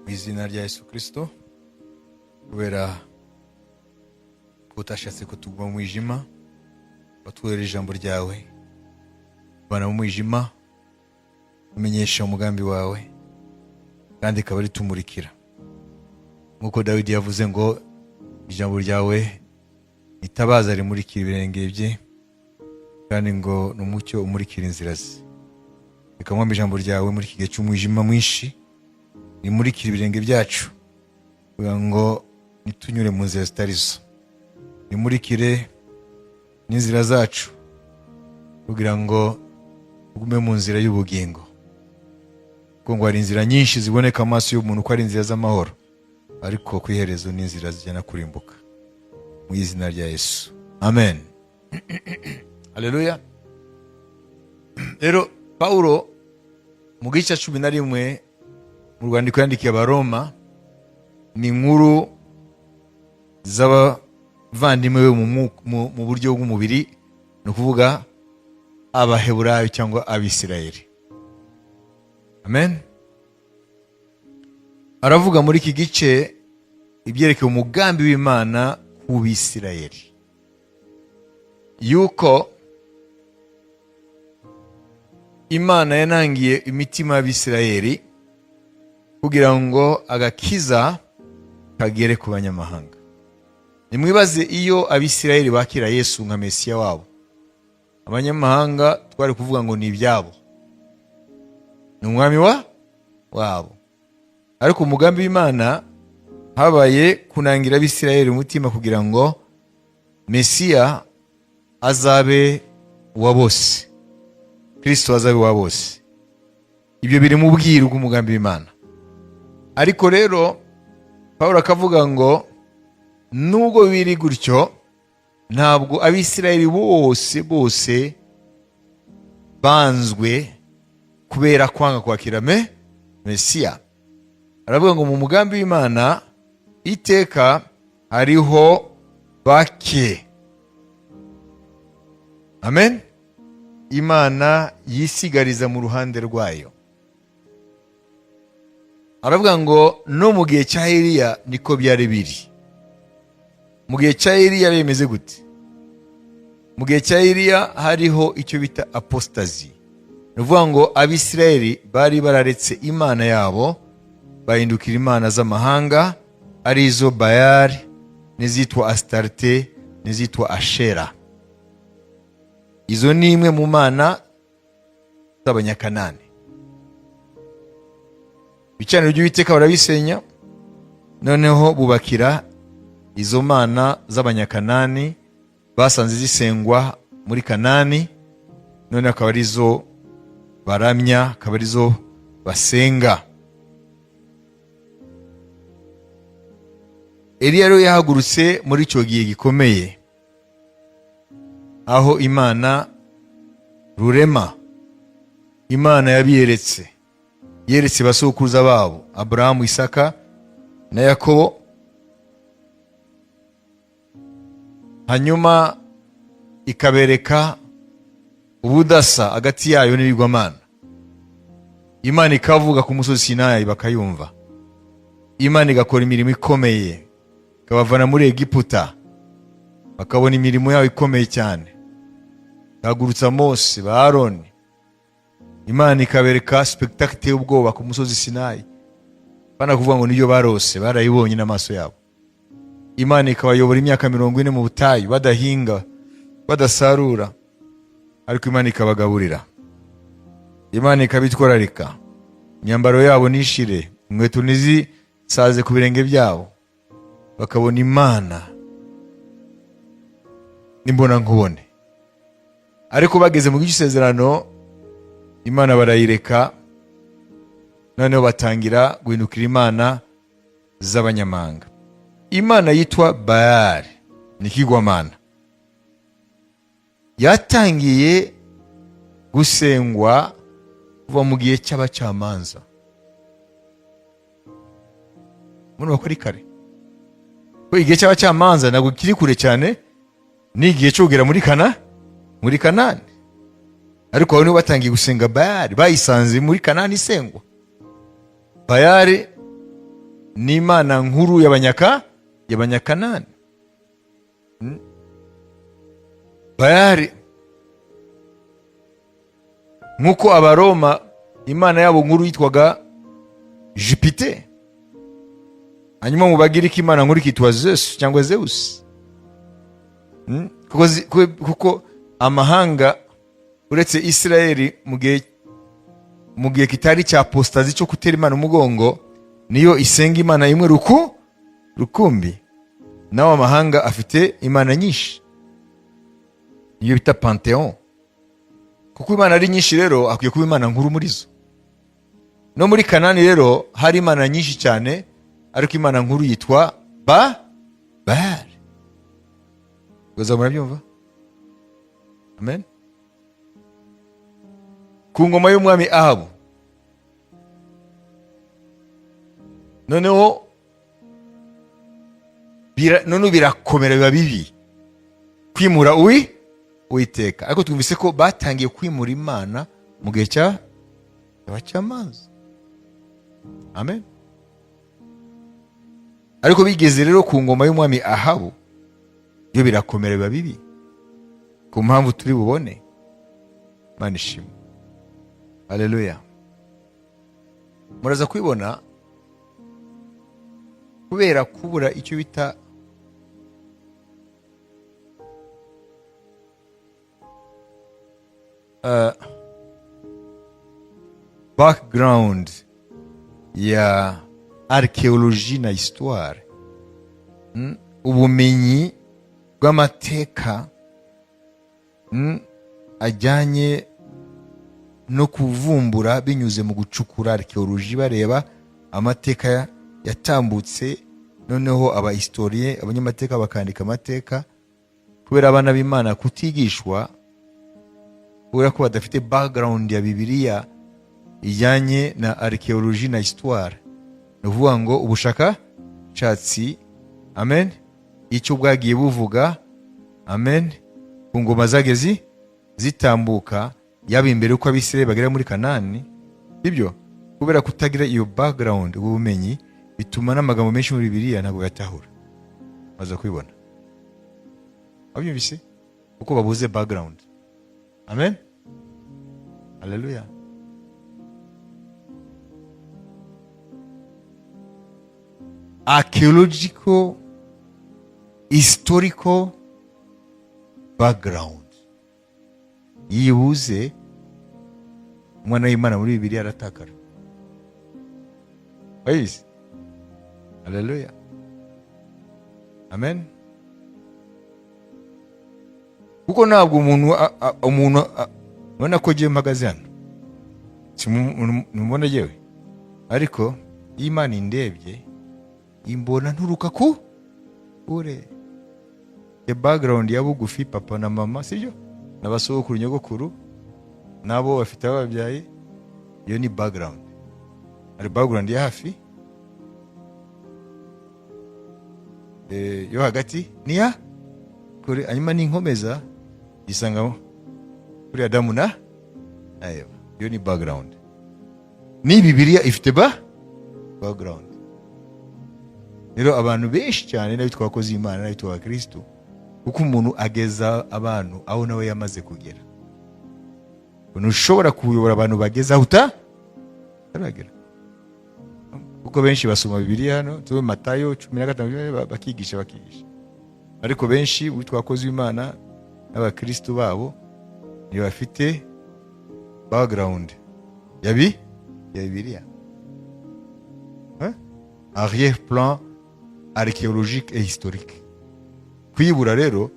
mu izina rya Yesu Kristo, kubera ko utashatse ko tuguma mu mwijima, watwohereje ijambo ryawe bana mu mwijima umenyesha umugambi wawe kandi ikaba ritumurikira, nkuko Dawidi yavuze ngo ijambo ryawe itabaza rimurikira ibirenge bye kandi ngo n'umucyo umurikira inzira ze. Reka mwambe ijambo ryawe muri iki gihe cy'umwijima mwinshi rimurikira ibirenge byacu kugira ngo nitunyure mu nzira zitarizo, rimurikire n'inzira zacu kugira ngo tugume mu nzira y'ubugingo, kuko ngo hari inzira nyinshi ziboneka amaso y'umuntu ko ari inzira z'amahoro, ariko ku iherezo ni inzira zijyana kurimbuka. Mu izina rya Yesu, amen. Haleluya. Rero Paulo mu gice 11 mu rwandiko yandikiye Abaroma ni inkuru z'abavandimwe be mu buryo bw'umubiri, ni ukuvuga Abaheburayo cyangwa Abisirayeli. Amen. Aravuga muri iki gice ibyerekeye umugambi w'Imana ku Bisirayeli, yuko Imana yanangiye imitima y'Abisirayeli kugira ngo agakiza kagere ku banyamahanga. Nimwibaze iyo Abisirayeli bakira Yesu nka Mesiya wabo, abanyamahanga twari kuvuga ngo ni ibyabo, ni umwami wabo. Ariko umugambi w'Imana habaye kunangira Abisirayeli umutima kugira ngo Mesiya azabe uwa bose, Kristo azabe uwa bose. Ibyo biri mu bwiru bw'umugambi w'Imana. Ariko rero Paulo akavuga ngo nubwo biri gutyo, ntabwo Abisirayeli bose banzwe kubera kwanga kwakira Mesiya. Aravuga ngo mu mugambi w'Imana iteka hariho bake. Amen. Imana yisigariza mu ruhande rwayo. Aravuga ngo no mu gihe cya Eliya niko byari biri. Mu gihe cya Eliya bimeze gute? Mu gihe cya Eliya hariho icyo bita apostazi. Nuvuga ngo Abisirayeli bari bararetse Imana yabo, bahindukira imana z'amahanga, arizo Bayali, n'izitwa Astarte, n'izitwa Ashera. Izo ni imwe mu mana z'Abanyakanani. Ibicaniro by'Uwiteka barabisenya, noneho bubakira izo mana z'Abanyakanani basanze zisengwa muri Kanani, none akaba arizo baramya, akaba arizo basenga. Eliya rero yahagurutse muri icyo gihe gikomeye, aho Imana rurema, Imana yabiyeretse, yeretse basokuruza babo Aburahamu, Isaka na Yakobo. Hanyuma ikabereka ubudasa hagati yayo n'ibigwamana. Imana ikavuga ku musozi Sinayi bakayumva. Imana igakora imirimo ikomeye, ikabavana muri Egiputa bakabona imirimo yayo ikomeye cyane. Ikahagurutsa Mose, ba Aroni. Imana ikabereka spectacle y'ubwoba ku musozi Sinayi, bana kuvuga ngo niyo barose, barayibonye n'amaso yabo. Imana ikabayobora imyaka 40 mu butayu, badahinga badasarura, ariko Imana ikabagaburira. Imana ikabitwararika, imyambaro yabo nishire, inkweto ntizisaze ku birenge byabo, bakabona Imana nimbona nkubone. Ariko bageze mu gisezerano, Imana barayireka, noneho batangira guhindukira imana z'abanyamahanga. Imana yitwa Bayali ni ikigwamana, yatangiye gusengwa kuva mu gihe cy'abacamanza. Muno bakora kare ko igihe cy'abacamanza ntabwo kiri kure cyane, ni igihe cyo kugera muri Kanani. Ariko aho niho batangiye gusenga Bayali, bayisanze muri Kanani isengwa. Bayali n'imana nkuru y'abanyakanani. Bayali, nk'uko abaroma imana yabo nkuru yitwaga Jupiter, hanyuma mu bagiriki imana nkuru ikitwa Zeus cyangwa Zeus. Kuko amahanga uretse Isirayeli mu gihe kitari cya apostazi cyo kutera imana umugongo, niyo isenga imana imwe rukumbi. Naho amahanga afite imana nyinshi, niyo bita Pantheon. Kuko imana ari nyinshi rero akwiye kuba imana nkuru muri zo. No muri Kanani rero hari imana nyinshi cyane, ariko imana nkuru yitwa Baali. Goza murabyumva? Amen. Ku ngoma y'umwami Ahabu, noneho birakomera, biba bibi kwimura Uwiteka. Ariko twumvise ko batangiye kwimura imana mu gihe cy'amazi. Amen. Ariko bigeze rero ku ngoma y'umwami Ahabu, iyo birakomera, biba bibi ku mpamvu turi bubone. Imana ishimwe. Haleluya. Muraza kwibona kubera kubura icyo bita background ya archaeologie na histoire, ubumenyi bw'amateka ajyanye no kuvumbura binyuze mu gucukura archaeologie, bareba amateka yatambutse, noneho abahistorien, abanyamateka bakandika amateka. Kubera abana b'Imana kutigishwa, kubera ko badafite background ya Bibiliya ijyanye na archaeologie na histoire, ni ukuvuga ngo ubushakashatsi, amen, icyo bwagiye buvuga, amen, ku ngoma zageze zitambuka, yaba imbere uko Abisirayeli bagera muri Kanani. Ibyo kubera kutagira iyo background, ubumenyi, bituma n'amagambo menshi muri Bibiliya ntabwo yatahura. Maze kwibona abyumvise uko babuze background. Amen. Haleluya. Archaeological, historical background yibuze, umwana w'Imana muri Bibiliya aratakara. Wayizi? Haleluya. Amen. Kuko ntabwo umuntu ubona ko giye mpagaze hano, simubona yewe, ariko Imana indebye imbona nturuka ku ure. The background ya bugufi, papa na mama, sibyo, n'abasogokuru, nyogokuru, nabo bafite ababyaye, iyo ni background. Ari background ya hafi, yo hagati niya kuri, hanyuma n'inkomeza isangamo kuri Adamu na Eva. Iyo ni background. Ni Bibiliya ifite background. Rero abantu benshi cyane n'abitwa abakozi Imana, n'abitwa Kristo, kuko umuntu ageza abantu aho nawe yamaze kugera. Ushobora kuyobora abantu bageza utaragera. Kuko benshi basoma Bibiliya hano, tuwe Matayo 15 bakigisha. Ariko benshi witwa abakozi Imana n'abakristo babo ni bafite background ya Bibiliya. Arrière-plan archéologique et historique. Kwibura rero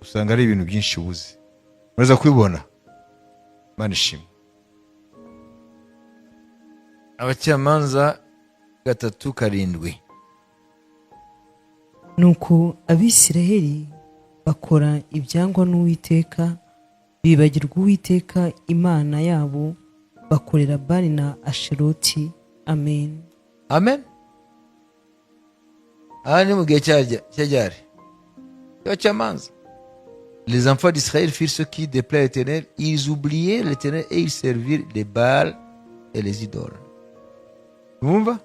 usanga ari ibintu byinshi ubuze. Muraza kwibona. Imana ishimwe. Abacamanza 3:7. Nuko Abisirayeli bakora ibyangwa n'Uwiteka, bibagirwa Uwiteka Imana yabo, bakorera Bali na Asheroti. Amen. Amen. Ani mu gihe cyajyari y'abacamanza, les enfants d'Israël firent ce qui déplaît à l'Éternel. Ils oubliaient l'Éternel et ils servirent les Baals et les idoles. Mwumva?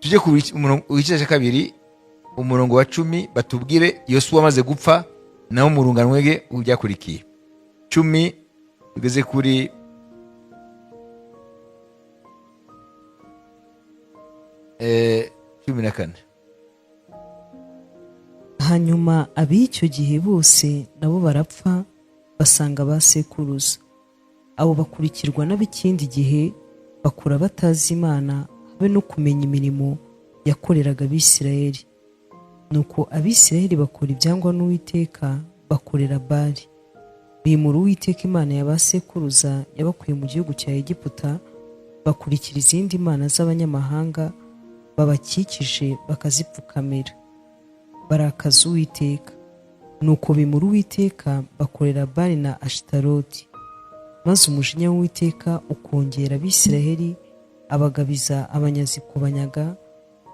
tujye ku gice cya kabiri umurongo wa 10 batubwire Yosuwa amaze gupfa naho mu runganwe rwe ubyakurikiye 10 tugeze kuri cumi na kane. hanyuma ab'icyo gihe bose nabo barapfa basanga ba sekuruza. Abo bakurikirwa n'ab'ikindi gihe bakura batazi Imana habe no kumenya imirimo yakoreraga Abisirayeli. Nuko Abisirayeli bakora ibyangwa n'Uwiteka, bakorera Bali. Bimura Uwiteka Imana ya ba sekuruza yabakuye mu gihugu cya Egiputa, bakurikira izindi mana z'abanyamahanga babakikije bakazipfukamira. Barakaza Uwiteka. Nuko bimura Uwiteka bakorera Bali na Ashitaroti. Maze umujinya w'Uwiteka ukongera Abisirayeli, abagabiza abanyazi kubanyaga,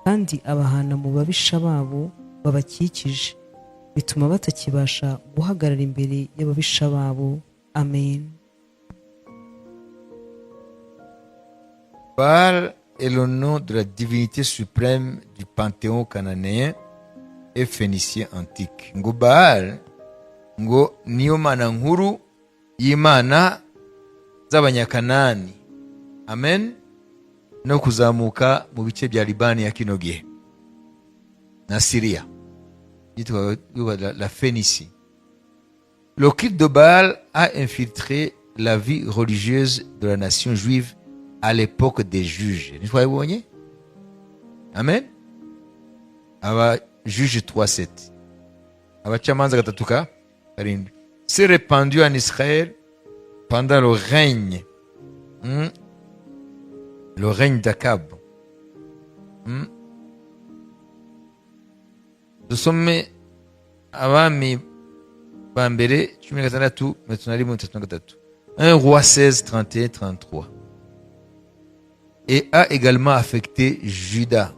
kandi abahana mu babisha babo babakikije, bituma batakibasha guhagarara imbere y'ababisha babo. Amen. Baal est le nom de la divinité suprême du panthéon cananéen et phénicien antique. Ngo Baal ngo niyo mana nkuru y'Imana z'abanyakanani. Amen. No kuzamuka mu bice bya Libani ya kino gihe na Syria, yitwa la Phénicie. Le culte de Baal a infiltré la vie religieuse de la nation juive à l'époque des juges. Nitwabonye? Amen. Aba juge 3:7. Abacamanza gatatu ka karindwi. C'est répandu en Israël pendant le règne d'Akab. Dusome abami ba mbere 16 33. 1 roi 16 31 33. Et a également affecté Juda.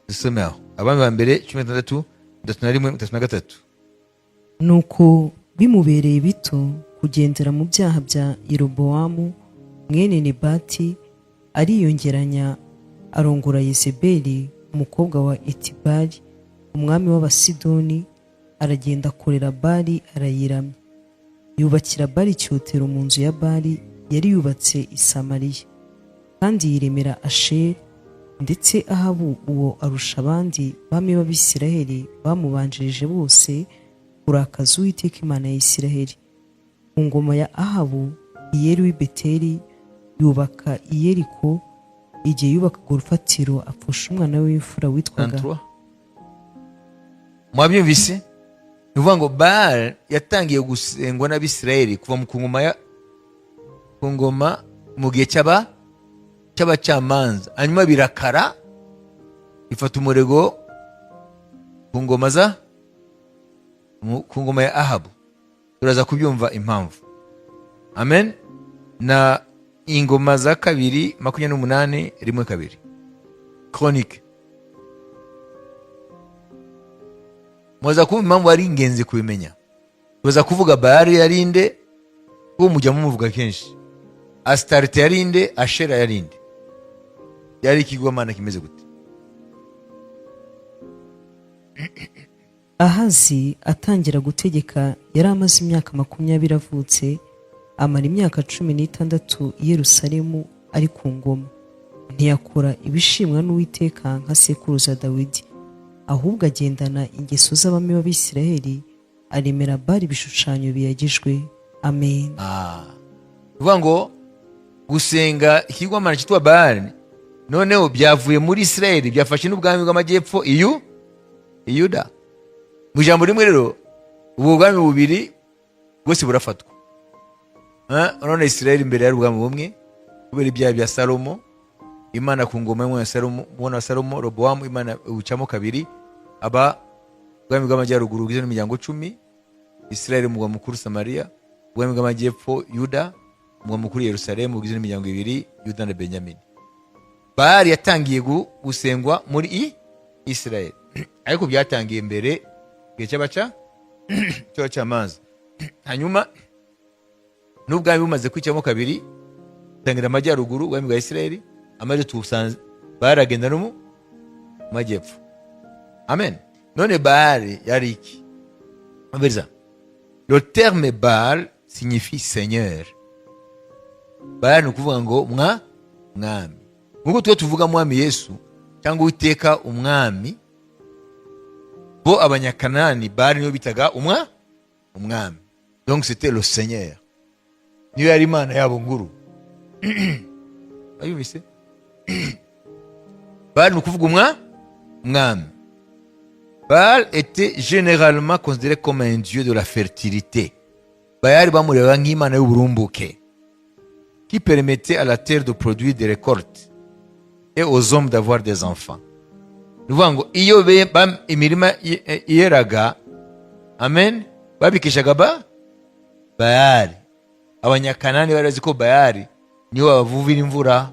Dusome aho abami ba mbere 16 33. Nuko bimubereye bito kugendera mu byaha bya Yerobowamu mwene Nebati, ariyongeranya arongora Yezebeli umukobwa wa Etibali umwami w'Abasidoni, aragenda akorera Bali arayiramya. Yubakira Bali icyotero mu nzu ya Bali yari yubatse i Samariya, kandi yiremera Asheri, ndetse Ahabu uwo arusha abandi bami b'Abisirayeli bamubanjirije bose kurakaza Uwiteka Imana ya Isirayeli. Ku ngoma ya Ahabu Iyeri w'i Beteli yubaka i Yeriko. Igihe yubakaga urufatiro apfusha umwana w'imfura witwaga. Mwabyumvise? Nuvuga ngo Baal yatangiye gusengwa n'Abisirayeli kuva mu ngoma mu gihe cy'abacamanza, hanyuma birakara ifata umurego ku ngoma ya Ahabu. Turaza kubyumva impamvu. Amen. Na ingoma za kabiri 28 1-2 Chronique. Mwaza kumva impamvu ari ingenzi kubimenya. Tuza kuvuga Baal yarinde ko mujya mumuvuga kenshi. Astarte yarinde, Ashera yarinde. Yari ikigwamana kimeze gute? Ahazi atangira gutegeka yari amaze imyaka 20 avutse, amara imyaka 16 i Yerusalemu ari ku ngoma. Ntiyakora ibishimwa n'Uwiteka nka sekuruza Dawidi, ahubwo agendana ingeso z'abami b'Abisirayeli, aremera Bali ibishushanyo biyagijwe. Amen. Uvuga ngo gusenga ikigwamana cyitwa Baal noneho byavuye muri Isirayeli, byafashe n'ubwami bw'amajyepfo Yuda. Mu ijambo rimwe rero ubwami bubiri bwose burafatwa. None Isirayeli imbere yari ubwami bumwe kubera ibyaha bya Salomo. Imana ku ngoma y'umwana Salomo, umwana wa Salomo Roboamu, Imana ucamo kabiri aba ubwami bw'amajyaruguru bugizwe n'imiryango 10. Isirayeli umugwa mukuru Samariya, ubwami bw'amajyepfo Yuda, umugwa mukuru Yerusalemu bugizwe n'imiryango 2 Yuda na Benyamini. Baal yatangiye gusengwa muri Isirayeli, ariko byatangiye mbere gihe cy'abacamanza. Hanyuma n'ubwami bumaze kwicamo kabiri, tangira amajyaruguru ubwami bwa Isirayeli, amaze tusanze baragenda no mu majyepfo. Amen. None Baal yari iki? Umviriza, le terme Baal signifie seigneur. Baal ni ukuvuga ngo mwami. Nk'uko twe tuvuga mwami Yesu cyangwa Uwiteka umwami, bo abanyakanani Baal niyo bitaga umwami. Donc c'était le seigneur. Niyo yari imana yabo nguru. Ayumvise? Baal ni ukuvuga umwami. Baal était généralement considéré comme un dieu de la fertilité. Baal bamureba nk'imana y'uburumbuke, qui permettait à la terre de produire des récoltes et aux hommes d'avoir des enfants. Nuvuga ngo iyo imirima yeraga, amen, babikeshaga Baal. Abanyakanani bari bazi ko Baal niyo babavuvira imvura,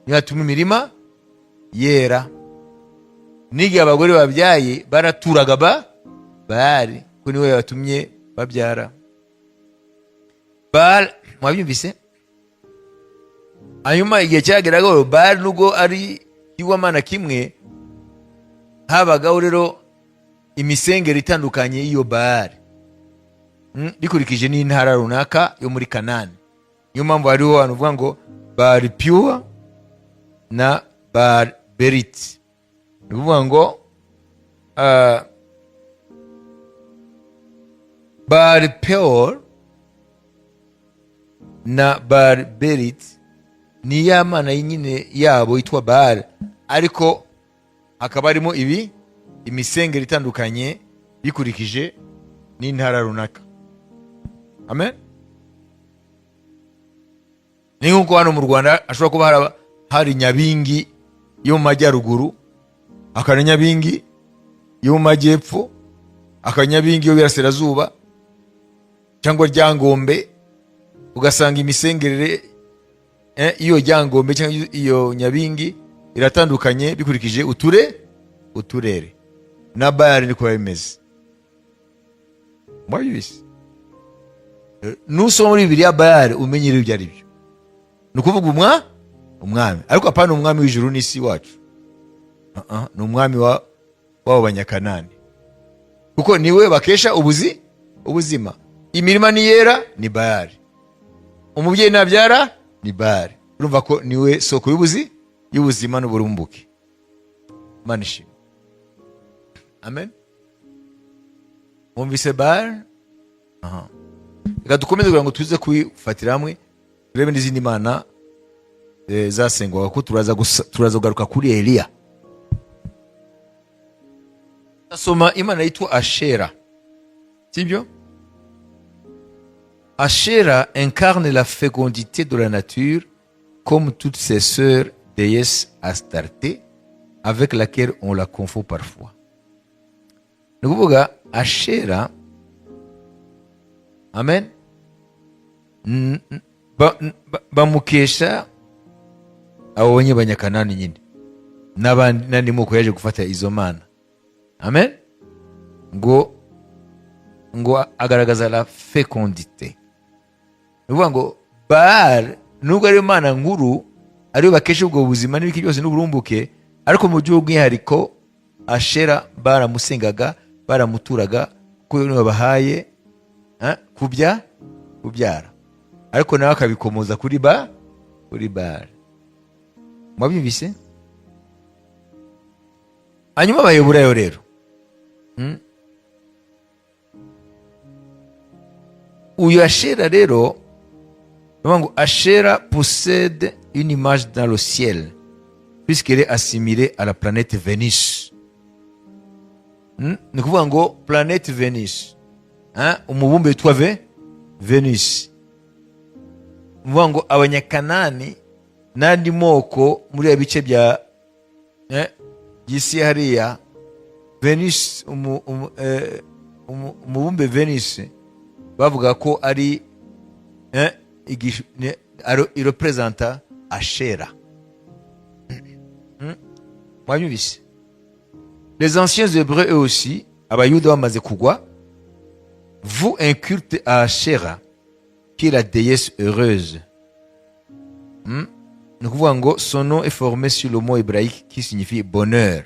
niyo atuma imirima yera. N'igihe abagore babyaye baraturaga Baal, ko niwe yatumye babyara. Baal, mwabyumvise? Hanyuma igihe cyageraga Baal nubwo ari iw'amana kimwe, habagaho rero imisengero itandukanye y'iyo Baal, bikurikije n'intara runaka yo muri Kanani. Niyo mpamvu hariho abantu uvuga ngo Baal Pure na Baal Berit. Ni ukuvuga ngo Baal Peor na Baal Berit ni ya mana nyine yabo yitwa Baal, ariko hakaba harimo imisengero itandukanye bikurikije n'intara runaka. Amen. Ni nk'uko hano mu Rwanda ashobora kuba hari Nyabingi yo mu majyaruguru, hakaba Nyabingi yo mu majyepfo, hakaba Nyabingi yo y'Iburasirazuba cyangwa Ryangombe. Ugasanga imisengerere iyo Ryangombe cyangwa iyo Nyabingi iratandukanye bikurikije uturere. Na Baal niko bimeze. Mwabibise? Nusoma muri Bibiliya Baal umenyere ibyo ari byo. Ni ukuvuga umwami, ariko apana umwami w'ijuru n'isi wacu. Ni umwami w'abo banyakanani, kuko niwe bakesha ubuzima. Imirima niyera ni Baal, umubyeyi nabyara ni Baal. Urumva ko niwe soko y'ubuzima n'uburumbuke. Imana ishimwe. Amen. Mwumvise Baal? Reka dukomeze kugira ngo tuze kubifatira hamwe, turebe n'izindi mana zasengwaga, ko turaza kugaruka kuri Eliya. Tasoma imana yitwa Ashera, sibyo? Ashera incarne la fécondité de la nature comme toutes ses sœurs déesses Astarté, avec laquelle on la confond parfois. Ni ukuvuga Ashera, amen, bamukesha abo banyakanani nyine n'andi moko yaje gufata izo mana. Amen. Ngo agaragaza la fécondité. Ni ukuvuga ngo Baal nubwo ari imana nkuru, ariyo bakesha ubwo buzima n'ibiki byose n'uburumbuke, ariko mu buryo bw'umwihariko Ashera baramusengaga, baramuturaga, kuko niwe bahaye kubyara, ariko nawe akabikomoza kuri Baal. Mwabyumvise? Hanyuma Abayeburayo rero, uyu Ashera rero, Ashera possède une image dans le ciel puisqu'elle est assimilée à la planète Vénus. Ni kuvuga ngo planète Vénus, umubumbe witwa Vénus. Ni kuvuga ngo abanyakanani n'andi moko muri bice bya by'isi hariya, Vénus, umubumbe Vénus bavuga ko ari il représente Ashera. Mwabibise? Les anciens Hébreux eux aussi, abayuda bamaze kugwa, vouent un culte à Ashera, qui est la déesse heureuse. ni ukuvuga ngo son nom est formé sur le mot hébraïque qui signifie bonheur.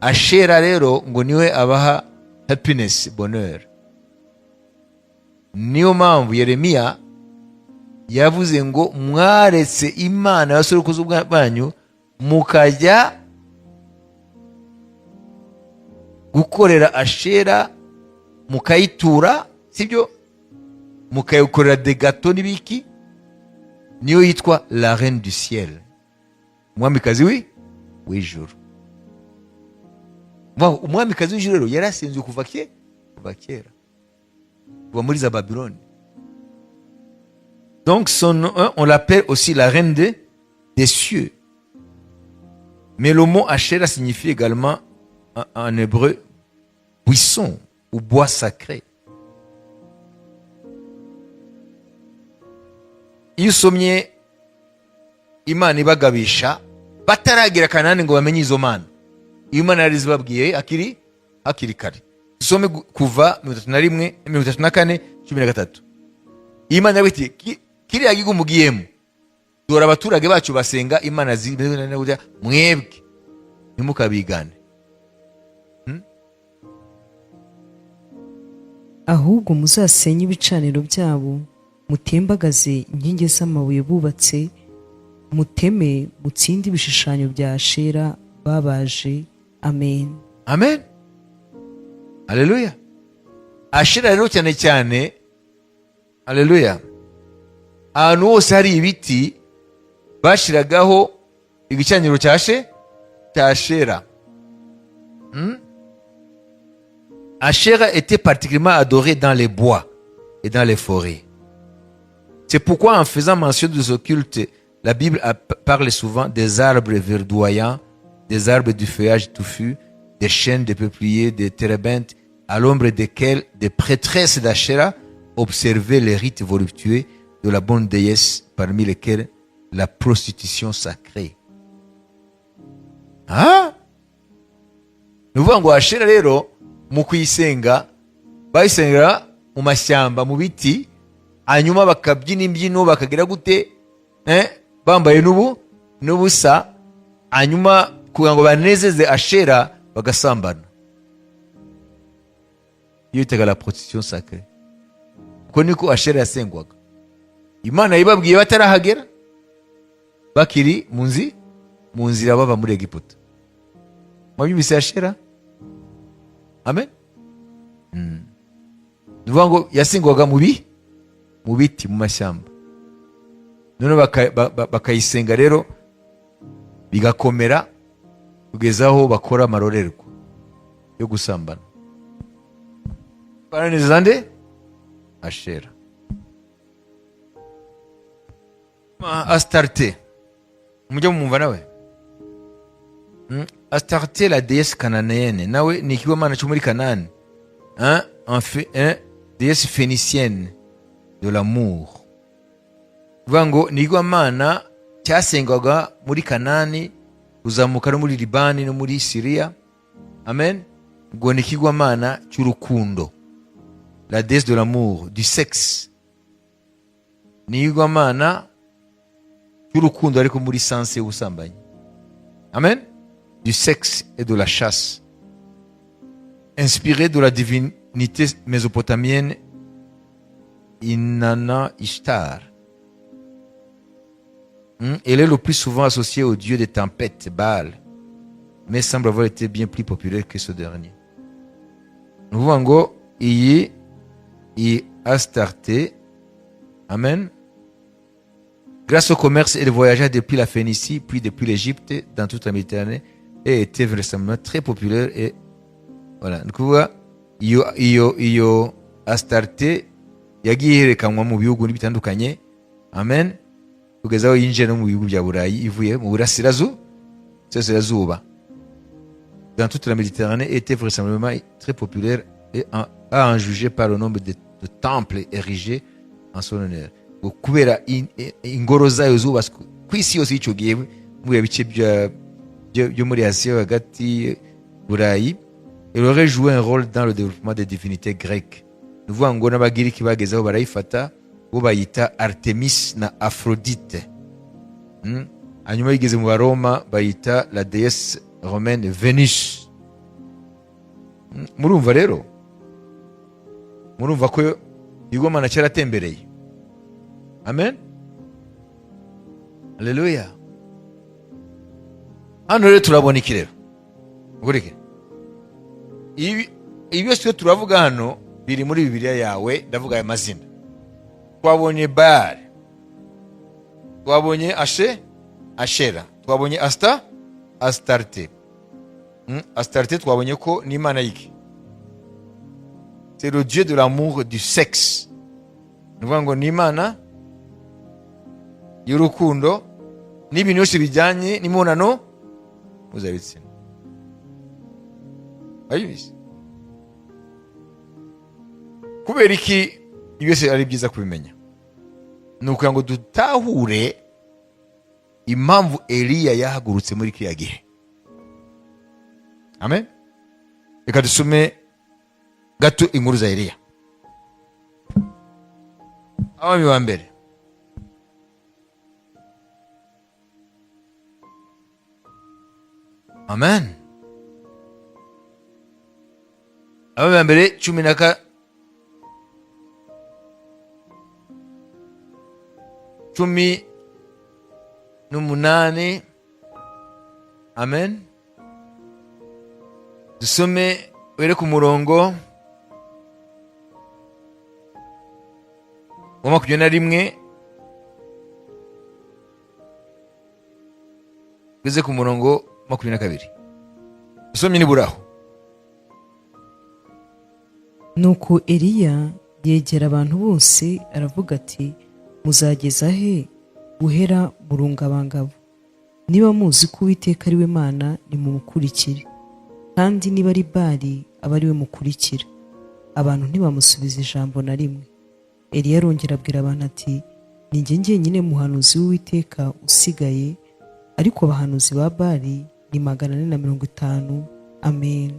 Ashera rero ngo niwe abaha happiness, bonheur. Niyo mpamvu Yeremiya yavuze ngo mwaretse Imana y'abasokuruza banyu mukajya gukorera Ashera, mukayitura, sibyo, mukayikorera de gato n'ibiki. Niyo yitwa la reine du ciel, umwamikazi w'ijuru. Umwamikazi w'ijuru rero yarasinzwe kuva kera, kuva muri za Babylone. Donc on l'appelle aussi la reine des cieux. Mais le mot Asherah signifie également en hébreu buisson ou bois sacré. Iyo usomye Imana ibagabisha bataragira Kanani ngo bamenye izo mana, iyo Imana yari zibabwiye hakiri kare. Usome kuva 31, 34, 13. Imana yabiti kiriya gihugu mugiyemo, dore abaturage bacu basenga imana zimeze mwebwe ntimukabigane. Ahubwo muzasenye ibicaniro byabo, mutembagaze inkingi z'amabuye bubatse, muteme mutsinde ibishushanyo bya Ashera babaje. Amen. Amen. Haleluya. Ashera rero cyane cyane, haleluya, ahantu hose hari ibiti bashiragaho igicaniro cya Ashera. Ashera était particulièrement adoré dans les bois et dans les forêts. C'est pourquoi en faisant mention de ce culte, la Bible parle souvent des arbres verdoyants, des arbres du feuillage touffu, des chênes, des peupliers, des térébinthes, à l'ombre desquels des prêtresses d'Ashera observaient les rites voluptueux de la bonne déesse, parmi lesquels la prostitution sacrée. Nuvuga ngo Ashera rero mu kuyisenga bayisengera mu mashyamba, mu biti, hanyuma bakabyina imbyino, bakagira gute, bambaye n'ubusa, hanyuma kugira ngo banezeze Ashera bagasambana. Iyo yitaga la prostitution sacrée. Uko niko Ashera yasengwaga. Imana yibabwiye batarahagera, bakiri mu nzira bava muri Egiputa. Mwabyumvise Ashera? Amen. Nuvuga ngo yasengwaga mu biti, mu mashyamba. None bakayisenga rero bigakomera kugeza aho bakora amarorerwa yo gusambana. Baranezeza nde? Ashera. Astarte, mujya mumva nawe? Astarte, la déesse cananéenne, nawe ni ikigwamana cyo muri Kanani, déesse phénicienne de l'amour. Uvuga ngo ni ikigwamana cyasengwaga muri Kanani, uzamuka no muri Libani no muri Syria. Amen. Ngo ni ikigwamana cy'urukundo, la déesse de l'amour, du sexe. Ni ikigwamana cy'urukundo ariko muri sanse y'ubusambanyi. Amen. Du sexe et de la chasse. Inspiré de la divinité mésopotamienne Inanna Ishtar. Elle est le plus souvent associée au dieu des tempêtes, Baal, mais semble avoir été bien plus populaire que ce dernier. Nous voyons ngo iyi Astarte, amen, grâce au commerce et le voyage depuis la Phénicie, puis depuis l'Égypte, dans toute la Méditerranée, et était vraisemblablement très populaire. Et voilà, nukuvuga iyo Astarte yagiye yerekanwa mu bihugu bitandukanye, amen, kugeza aho yinjiye no mu bihugu bya Burayi ivuye mu burasirazuba. Dans toute la Méditerranée, était vraisemblablement très populaire et a en jugé par le nombre de temples érigés en son honneur. Kubera ingoro zayo zubatswe ku isi yose y'icyo gihe muri bice byo muri Asia hagati, Burayi. Elle aurait joué un rôle dans le développement des divinités grecques. Nuvuga ngo n'abagiriki bagezeho barayifata bo bayita Artemis na Aphrodite. hanyuma yigeze mu Baroma bayita la déesse romaine Vénus. Murumva rero, murumva ko igomana cyaratembereye. Amen, haleluya. Hano rero turabona iki rero, ugurike ibi byose turavuga hano biri muri Bibiliya yawe. Ndavuga aya mazina. Twabonye Baal, twabonye Ashera, twabonye Astarte. Astarte twabonye ko ni imana y'iki? C'est le dieu de l'amour du sexe. Nuvuga ngo ni imana y'urukundo n'ibintu byose bijyanye n'imibonano mpuzabitsina. Ayibizi kubera iki byose ari byiza kubimenya? Ni ukugira ngo dutahure impamvu Eliya yahagurutse muri kiriya gihe. Amen. Reka dusome gato inkuru za Eliya. Abami ba mbere. Amen. Abami ba mbere 18. Amen. Dusome were ku murongo wa 21 ugeze ku murongo 22. Dusome niburaho. Nuko Eliya yegera abantu bose aravuga ati, muzageza he guhera mu rungabangabo? Niba muzi ko Uwiteka ari we Mana, nimumukurikire, kandi niba ari Bali aba ari we mukurikira. Abantu ntibamusubiza ijambo na rimwe. Eliya arongera abwira abantu ati, ni jye njyenyine muhanuzi w'Uwiteka usigaye, ariko abahanuzi ba Bali ni 450. Amen.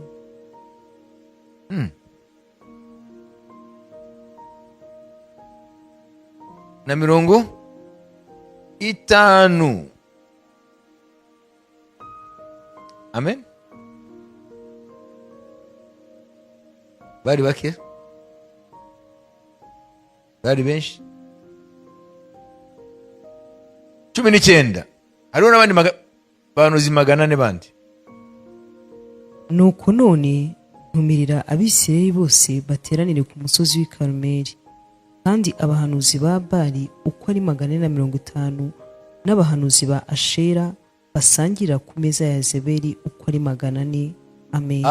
Na 50. Amen. Bari bake? Bari benshi? 19. Hariho n'abandi bahanuzi 400 bandi. Nuko none ntumirira Abisirayeli bose bateranire ku musozi w'i Karumeli, kandi abahanuzi ba Bali uko ari 450 n'abahanuzi ba Ashera basangira ku meza ya Yezebeli uko ari 400. Amen.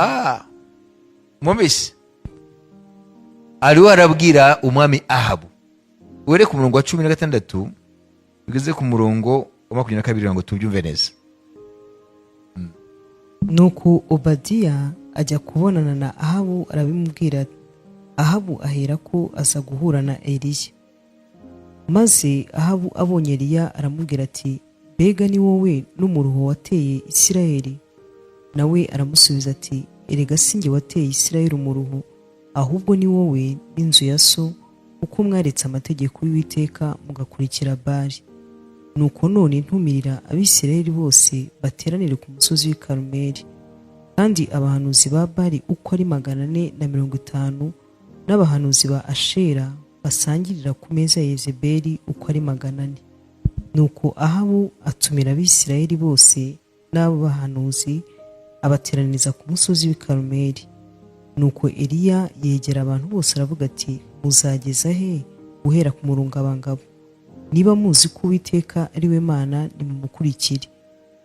Mwumvise? Ariho arabwira umwami Ahabu. Were ku murongo wa 16 ugeze ku murongo wa 22 ngo tubyumve neza. Nuko Obadiya ajya kubonana na Ahabu arabimubwira ati, Ahabu ahera ko aza guhura na Eliya. Maze Ahabu abonye Eliya aramubwira ati, mbega ni wowe n'umuruho wateye Isirayeli? Nawe aramusubiza ati, erega si njye wateye Isirayeli umuruho, ahubwo ni wowe n'inzu ya so, kuko mwaretse amategeko y'Uwiteka mugakurikira Bali. Nuko none ntumirira Abisirayeli bose bateranire ku musozi w'i Karumeli, kandi abahanuzi ba Bali uko ari 450 n'abahanuzi ba Ashera basangirira ku meza ya Yezebeli uko ari 400. Nuko Ahabu atumira Abisirayeli bose n'abo bahanuzi abateraniriza ku musozi w'i Karumeli. Nuko Eliya yegera abantu bose aravuga ati, muzageza he guhera ku murungabangabo? Niba muzi ko Uwiteka ari we Mana, nimumukurikire,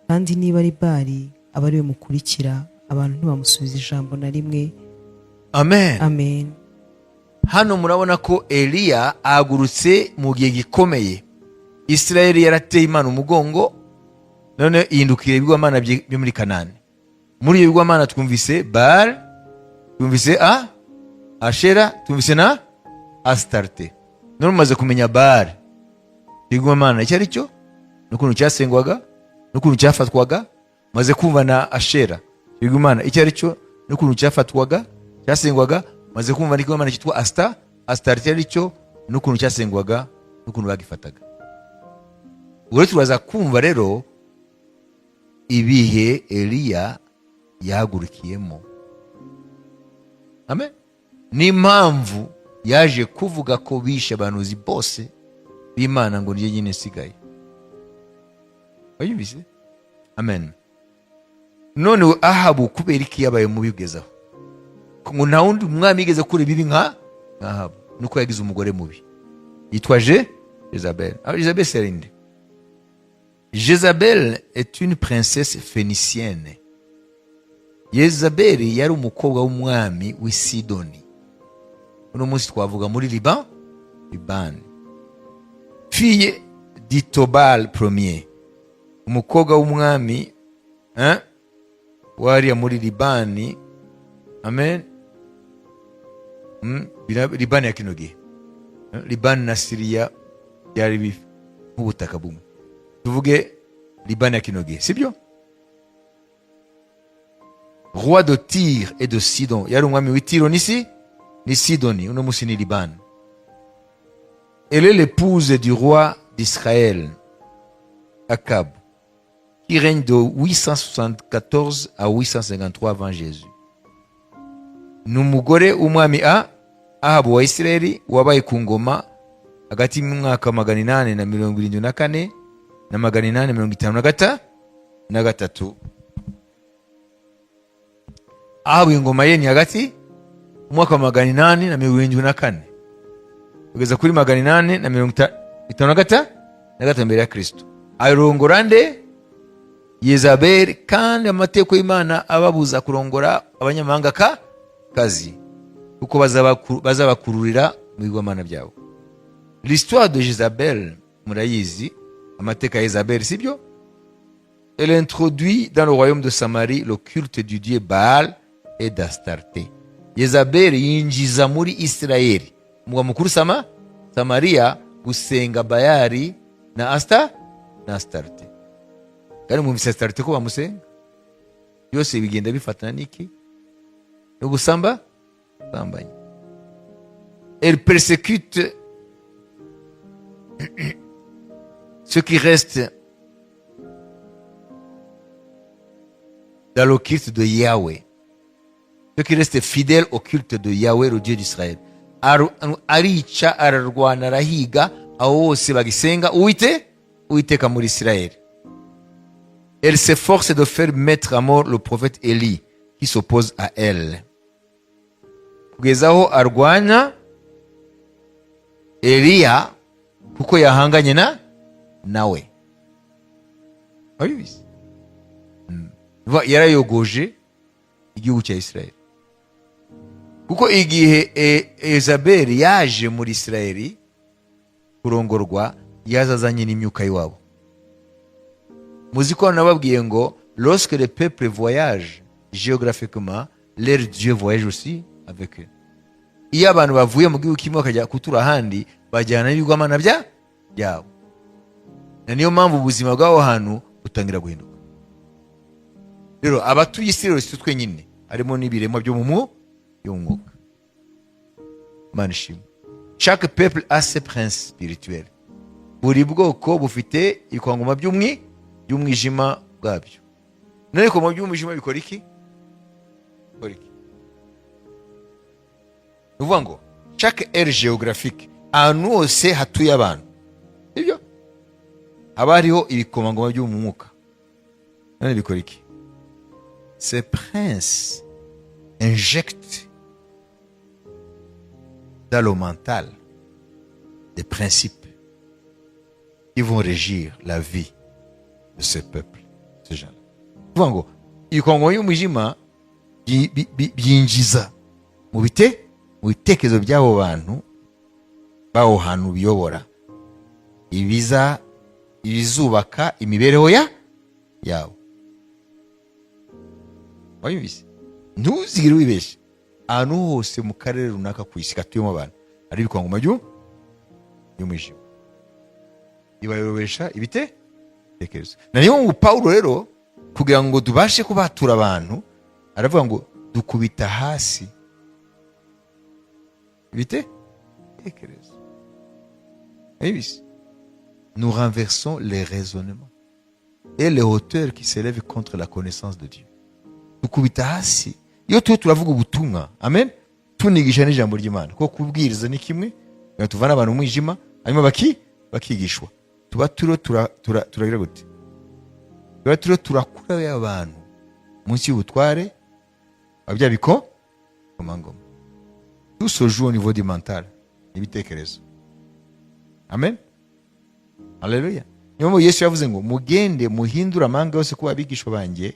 kandi niba ari Bali aba ari we mukurikira. Abantu ntibamusubiza ijambo na rimwe. Amen. Amen. Hano murabona ko Eliya ahagurutse mu gihe gikomeye. Isirayeli yarateye Imana umugongo, none yindukira ibigwamana byo muri Kanani. Muri iyo bigwamana twumvise Baal, twumvise Ashera, twumvise na Astarte. None mumaze kumenya Baal ibigwamana icyo ari cyo, n'ukuntu cyasengwaga, n'ukuntu cyafatwaga. Maze kumva na Ashera ibigwamana icyo ari cyo, n'ukuntu cyafatwaga, cyasengwaga. Maze kumva n'igwamana cyitwa Astarte ari cyo, n'ukuntu cyasengwaga, n'ukuntu bagifataga. ubwo turaza kumva rero ibihe Eliya yahagurukiyemo. Amen. N'impamvu yaje kuvuga ko bishe abahanuzi bose b'Imana ngo niyo nyine isigaye. Wayumvise? Amen. None Ahabu kubera iki yabaye mubi bwezaho? Ngo nta wundi umwami yigeze kure bibi nka Ahabu. Nuko yagize umugore mubi yitwaje Jezabel. Alors Jezabel c'est rinde. Jezabel est une princesse phénicienne. Jezabel yari umukobwa w'umwami w'i Sidoni. Uno munsi twavuga muri Liban. Fille d'Itobal Ier. Umukobwa w'umwami wariya muri Libani. Amen. Libani ya kino gihe. Libani na Syria byari nk'ubutaka bumwe. Tuvuge Libani ya kino gihe, sibyo? Roi de Tyr et de Sidon. Yari umwami w'Itiro ni Sidoni. Uno munsi ni Libani. Elle est l'épouse du roi d'Israël, Akab, qui règne de 874 à 853 avant Jésus. Numugore umwami Ahabu wa Isirayeli wabaye ku ngoma hagati mu mwaka 874 na 853. Ahabu ingoma ye ni hagati mu mwaka 874 kugeza kuri 853 mbere ya Kristo. Arongora nde? Yezabeli, kandi amateko y'Imana ababuza kurongora abanyamahanga kazi kuko bazabakururira mu bigwamana byabo. L'histoire de Jezabel murayizi, amateka ya Jezabel, sibyo? Elle introduit dans le royaume de Samarie le culte du dieu Baal et d'Astarté. Jezabel yinjiza muri Isirayeli umugwa mukuru Samaria gusenga Bayali na Astarte. Kandi mu Astarte ko bamusenga byose bigenda bifatana n'iki? No gusambanya. Elle persécute ceux qui restent dans le culte de Yahweh, ceux qui restent fidèles au culte de Yahweh, le Dieu d'Israël. Arica, ararwana, arahiga abo bose bagisenga Uwiteka muri Isirayeli. Elle s'efforce de faire mettre à mort le prophète Élie qui s'oppose à elle. Kugeza aho arwanya Eliya kuko yahanganye nawe. Abizi. Yarayogoje igihugu cya Isirayeli. Kuko igihe Jezabeli yaje muri Isirayeli kurongorwa yazazanye n'imyuka y'iwabo. Muzi ko nababwiye ngo lorsque le peuple voyage géographiquement, leur Dieu voyage aussi avec eux. Iyo abantu bavuye mu gihugu kimwe bakajya kutura ahandi bajyana n'ibigwamana byabo. Na niyo mpamvu ubuzima bw'aho hantu butangira guhinduka. Rero abatuye Isirayeli si twenyine, harimo n'ibiremwa byo mu mwuka. Manishim. Chaque peuple a ses princes spirituels. Buri bwoko bufite ibikwangoma by'umwijima bwabyo. None ko mu by'umwijima bikora iki? Nuvuga ngo chaque aire géographique, ahantu hose hatuye abantu, sibyo? Haba hariho ibikomangoma byo mu mwuka. None bikora iki? Ces princes injectent dans le mental des principes qui vont régir la vie de ce peuple, ce genre. Nuvuga ngo ibikomangoma by'umwijima byinjiza mu bitekerezo by'abo bantu baho hantu biyobora ibizubaka imibereho yabo. Wayumvise? Ntuzigire wibeshye, ahantu hose mu karere runaka ku isi katuyemo abantu ari ibikwangoma by'umwijima ibayobesha ibitekerezo. Na niyo ngo Pawulo rero kugira ngo tubashe kubatura abantu aravuga ngo dukubita hasi ibitekerezo. Wayumvise? nous renversons les raisonnements et les hauteurs qui s'élèvent contre la connaissance de Dieu. Dukubita hasi iyo turavuga ubutumwa, amen, tunigisha n'ijambo ry'Imana, kuko kubwiriza ni kimwe tuvana abantu umwijima hanyuma bakigishwa. Tuba turagira gute? Tuba turakura abantu munsi y'ubutware abya bikomangoma. Tout se joue au niveau du mental, ibitekerezo. Amen. Haleluya. Niyo Yesu yavuze ngo mugende muhindura amanga yose kuba abigishwa banjye,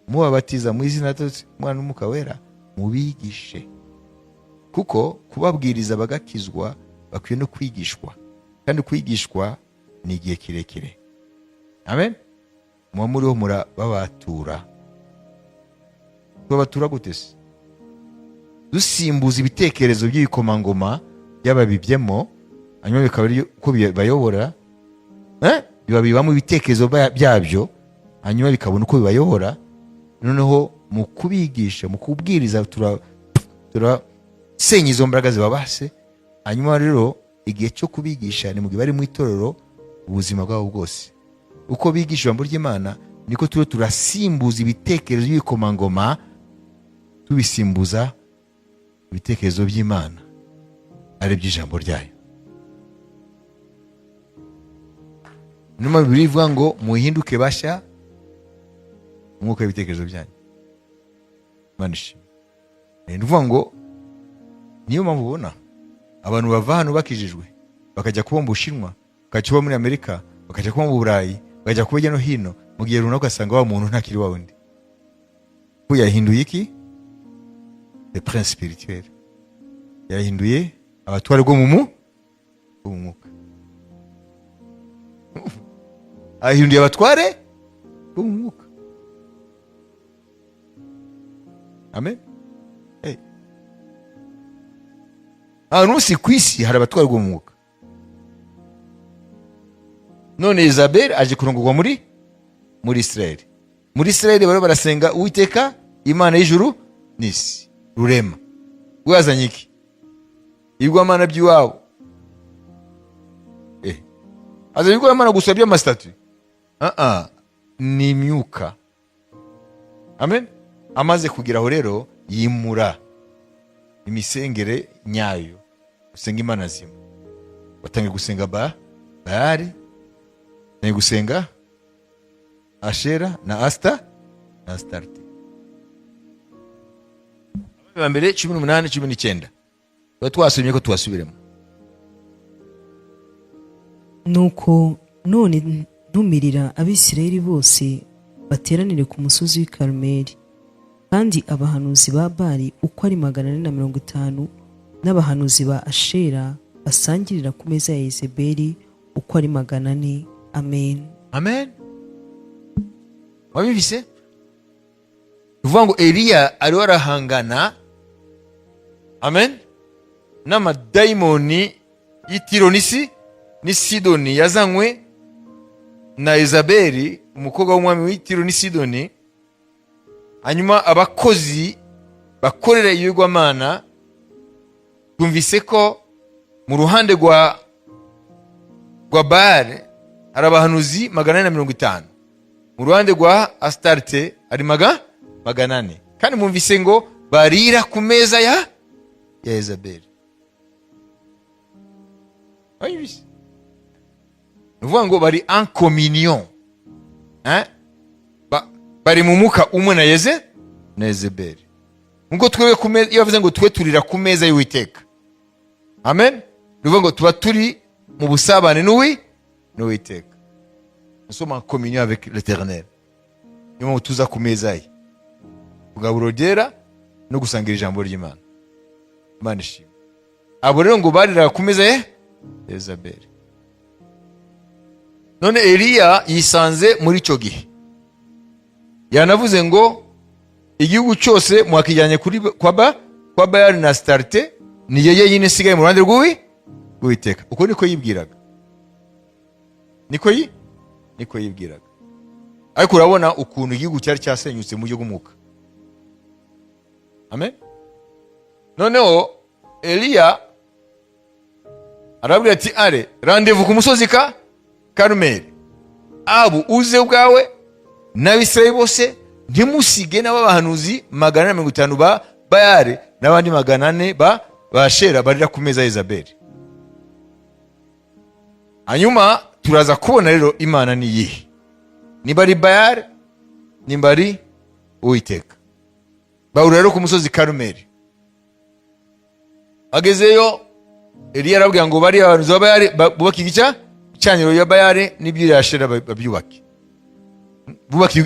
mubabatiza mu izina ry'Umwana n'Umwuka Wera, mubigishe. Kuko kubabwiriza bagakizwa bakwiye no kwigishwa, kandi kwigishwa ni igihe kirekire. Amen. Muba muriho murababatura. Tubabatura gute se? Dusimbuza ibitekerezo by'ibikomangoma byababibyemo, hanyuma bikaba ari uko bibayobora, bibamo ibitekerezo byabyo, hanyuma bikabona uko bibayobora. Noneho mu kubigisha, mu kubwiriza, turasenya izo mbaraga zibabase. Hanyuma rero igihe cyo kubigisha ni mu gihe bari mu itorero ubuzima bwabo bwose. Uko bigisha ijambo ry'Imana niko turasimbuza ibitekerezo by'ibikomangoma, tubisimbuza ibitekerezo by'Imana ari by'ijambo ryayo. Numa Bibiliya ivuga ngo muhinduke bashya umwuka w'ibitekerezo byanyu. Manishimwe. Ni ukuvuga ngo niyo mpamvu ubona abantu bava hano bakijijwe bakajya kuba mu Bushinwa, bakajya kuba muri Amerika, bakajya kuba mu Burayi, bakajya kuba hirya no hino, mu gihe runaka ugasanga wa muntu ntakiri wa wundi. Ko yahinduye iki? Le prince spirituel. Yahinduye abatware bwo mu mwuka. Ahinduye abatware bwo mu mwuka. Amen. Ahantu si ku isi hari abatware bwo mu mwuka. None Yezabeli aje kurongorwa muri Israeli. Muri Israeli bari barasenga Uwiteka Imana y'ijuru n'isi, rurema. Wazanye iki? Ibigwamana by'iwabo. Aza ibigwamana gusa by'amasitatu. Ni imyuka. Amen. Amaze kugiraho rero yimura imisengere nyayo, gusenga Imana zimwe. Batangiye gusenga Baali, batangiye gusenga Ashera na Astarte. Mbere 18-19 twasomye ko twasubiremo. Nuko none ntumirira Abisirayeli bose bateranire ku musozi w'i Karumeli, kandi abahanuzi ba Bali uko ari 450 n'abahanuzi ba Ashera basangirira ku meza ya Yezebeli uko ari 400. Amen. Amen. Wabivise? Uvuga ngo Eliya ari warahangana, amen, n'amadayimoni y'Itiro ni Sidoni yazanywe na Yezebeli umukobwa w'umwami w'Itiro ni Sidoni. Hanyuma abakozi bakorera ibigwamana tumvise ko mu ruhande rwa Baali hari abahanuzi 450, mu ruhande rwa Astarte ari 400, kandi mumvise ngo barira ku meza ya Yezebeli. Ayibise uvuga ngo bari en communion, bari mu muka umwe na Yezebeli. Ngo twewe ku meza, iyo bavuze ngo twe turira ku meza y'Uwiteka, amen, uvuga ngo tuba turi mu busabane n'Uwiteka. Nous sommes en communion avec l'Éternel. Niyo tuza ku meza ye kugabura ryera no gusangira ijambo ry'Imana. Imana ishimwe. Abo rero ngo barira ku meza ye Yezebeli. None Eliya yisanze muri cyo gihe, yanavuze ngo igihugu cyose mwakijyanye kwa Baali na Astarte, ni yeye yine sigaye mu ruhande rw'Uwiteka. Uko niko yibwiraga, niko yibwiraga. Ariko urabona ukuntu igihugu cyari cyasenyutse mu buryo bw'umwuka. Amen. Noneho Eliya arabwira ati, rendez-vous ku musozi Karumeli, Abu uze ubwawe n'Abisirayeli bose, ntimusige n'abahanuzi 450 ba Bayali n'abandi 400 ba Ashera barira ku meza ya Yezabeli. Hanyuma turaza kubona rero Imana ni yihe, niba ari Bayali nimba ari Uwiteka. Bahurira rero ku musozi Karumeli. Agezeyo Eliya arabwira ngo bari abantu ba Bayali bubaka igicaniro ya Bayali n'ibyo ya Ashera babyubake, bubaka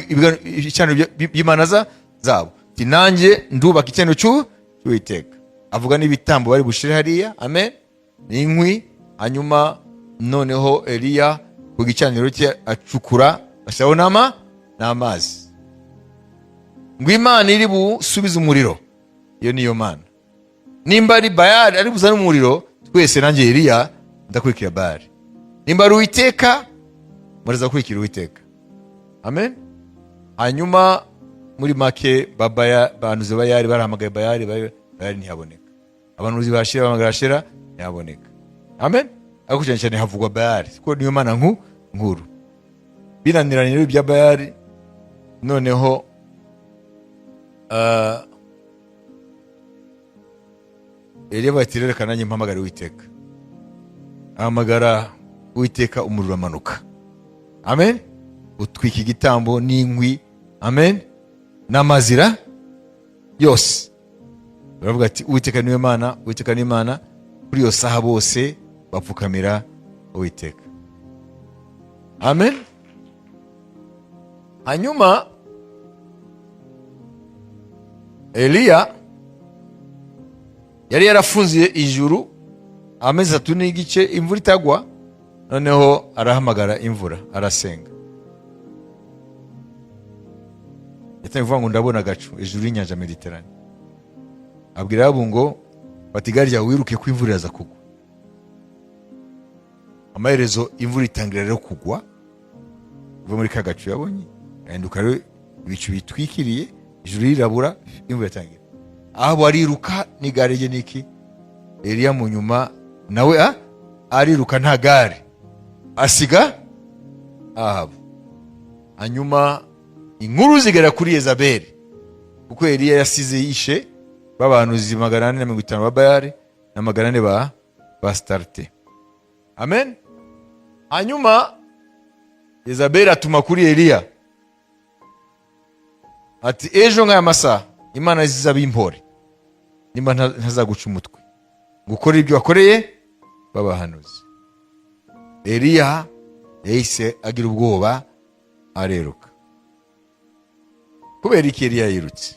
igicaniro by'Imana zabo. Ati nanjye ndubaka igicaniro cy'Uwiteka. Avuga n'ibitambo bari bushire hariya, amen, n'inkwi. Hanyuma noneho Eliya ku gicaniro cye acukura ashyiraho n'amazi, ngo Imana iri busubize umuriro. Iyo niyo Mana. Nimba ari Bayali ari buzana umuriro, twese nanjye Eliya ndakurikira Bayali. Nimba ari Uwiteka, muraza gukurikira Uwiteka, amen. Hanyuma muri make bahanuzi Bayali barahamagaye Bayali ntiyaboneka. Abahanuzi ba Ashera bahamagara Ashera ntiyaboneka, amen. Ariko cyane cyane havugwa Bayali kuko niyo Mana nkuru. Binaniranye rero ibya Bayali. Noneho Eliya bati reka nanjye mpamagara Uwiteka. Ahamagara Uwiteka, umuriro amanuka, amen, utwika igitambo n'inkwi, amen, n'amazira yose. Baravuga ati Uwiteka niwe Mana, Uwiteka ni Imana. Kuri iyo saha bose bapfukamira Uwiteka, amen. Hanyuma Eliya yari yarafunziye ijuru amezi 3 n'igice, imvura itagwa. Noneho arahamagara imvura, arasenga. Yatangiye kuvuga ngo ndabona agacu ijuru y'inyanja Mediterane. Abwira Abu ngo batigarya wiruke ko imvura yaza kugwa. Amaherezo imvura itangira rero kugwa, uva muri ka gacu yabonye, yahinduka rero ibicu bitwikiriye, ijuru rirabura, imvura yatangira. Aho ariruka n'igare rye niki, Eliya mu nyuma nawe ariruka nta gare, asiga Ahabu. Hanyuma inkuru zigera kuri Yezabeli, kuko Eliya yasize yishe babahanuzi 450 ba Bayali na 400 ba Astarte, amen. Hanyuma Yezabeli atuma kuri Eliya ati ejo nk'aya masaha Imana zizaba impore, nimba ntazaguca umutwe gukora ibyo wakoreye babahanuzi. Eliya yahise agira ubwoba areruka. Kubera iki Eliya yirutse?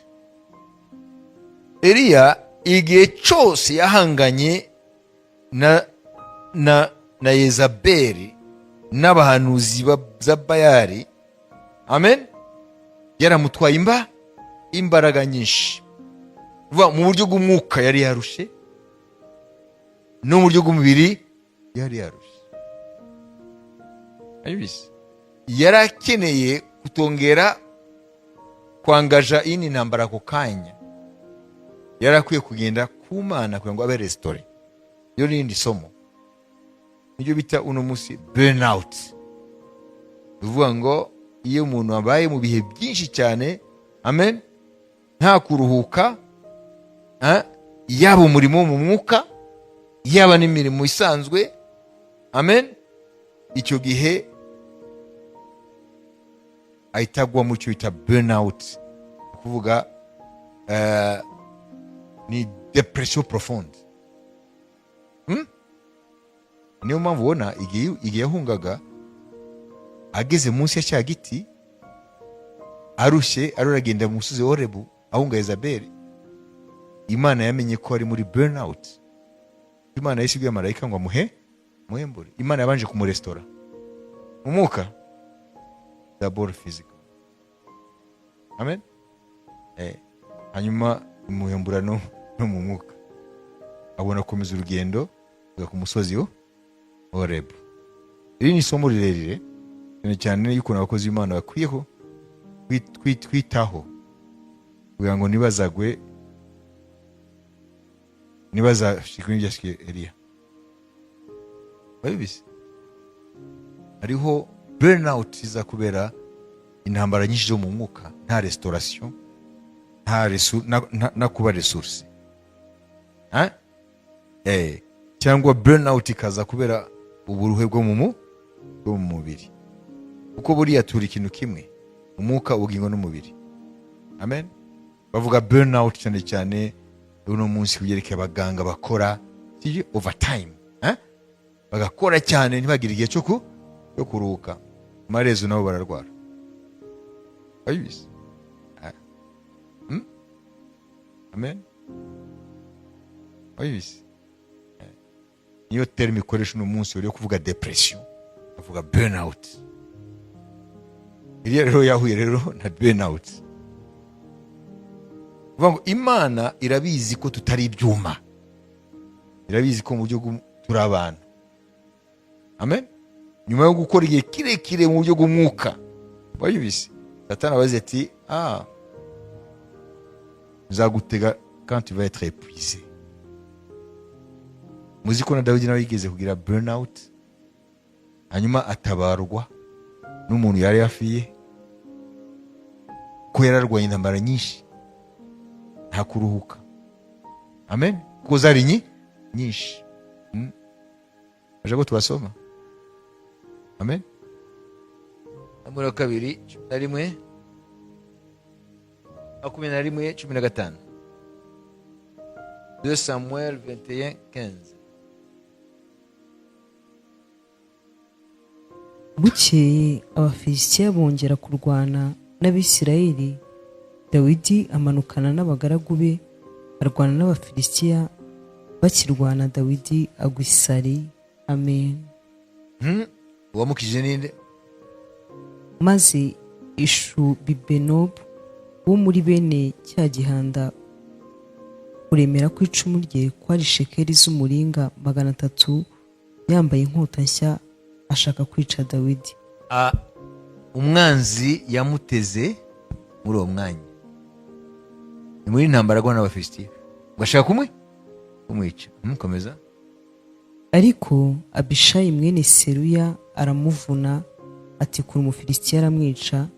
Eliya igihe cyose yahanganye na Yezabeli n'abahanuzi za Bayali, amen, yaramutwaye imbaraga nyinshi. Mu buryo bw'umwuka yari yarushe, no mu buryo bw'umubiri yari yarushe. Ayibise yarakeneye kutongera kwangaja ini ntambara ako kanya. Yarakwiye kugenda ku Mana kugira ngo abe restore. Yo n'indi somo nibyo bita uno munsi burnout. Bivuga ngo iyo umuntu abaye mu bihe byinshi cyane, amen, nta kuruhuka, yaba umurimo mu mwuka, yaba n'imirimo isanzwe, amen, icyo gihe ahitagwa mu cyo bita burnout. Kuvuga ni depression profonde. Niyo mpamvu ubona igihe yahungaga ageze munsi ya cya giti arushe, aragenda mu musozi wa Horebu ahunga Yezabeli, Imana yamenye ko ari muri burnout. Imana yashyigiye marayika ngo muhembure. Imana yabanje kumurestora mu mwuka, d'abord physical, amen. Hanyuma imuhembura no mu mwuka, abona komeza urugendo ku musozi wa Horebu. Iri ni isomo rirerire cyane yuko abakozi b'Imana bakwiyeho kwitaho kugira ngo ntibazashikwe n'ibyashikiye Eliya. Babibise hariho burnout iza kubera intambara nyinshi zo mu mwuka, nta restoration, nta kuba resource. Cyangwa burnout ikaza kubera uburuhe bwo mu mubiri, kuko buriya turi ikintu kimwe, umwuka, ubugingo n'umubiri. Amen. Bavuga burnout cyane cyane uno munsi kugerekeye abaganga bakora overtime, bagakora cyane ntibagire igihe cyo kuruhuka, amarezo nabo bararwara. Ayibizi. Amen. Ayibizi. Niyo term ikoresha uno munsi uri kuvuga depression, bavuga burnout. Iriya rero yahuye rero na burnout. Imana irabizi ko tutari ibyuma, irabizi ko mu buryo turi abantu. Amen. Nyuma yo gukora igihe kirekire mu buryo bw'umwuka, wayibizi, Satani abaze ati nzagutega quand tu vas être épuisé. Muzi ko na Dawidi nawe yigeze kugira burnout, hanyuma atabarwa n'umuntu yari yafiye, ko yararwaye intambara nyinshi nta kuruhuka. Amen. Kuko zari nyinshi. Aje ko tubasoma. Amen. Amura 2:11 11:15. 2 Samuel 21:15. Bukeye Abafilisitiya bongera kurwana n'Abisirayeli. Dawidi amanukana n'abagaragu be arwana n'Abafilisitiya. Bakirwana Dawidi agwa isari. Amen. Uwamukije ninde? Maze Ishubibenobu wo muri bene cya gihanda, kuremera ko icumu rye kwari shekeli z'umuringa 300, yambaye inkota nshya, ashaka kwica Dawidi. Umwanzi yamuteze muri uwo mwanya, ni muri intambara agwana n'Abafilisitiya, ugashaka kumwica. Komeza. Ariko Abishayi mwene Seruya aramuvuna, atikura Umufilisitiya aramwica.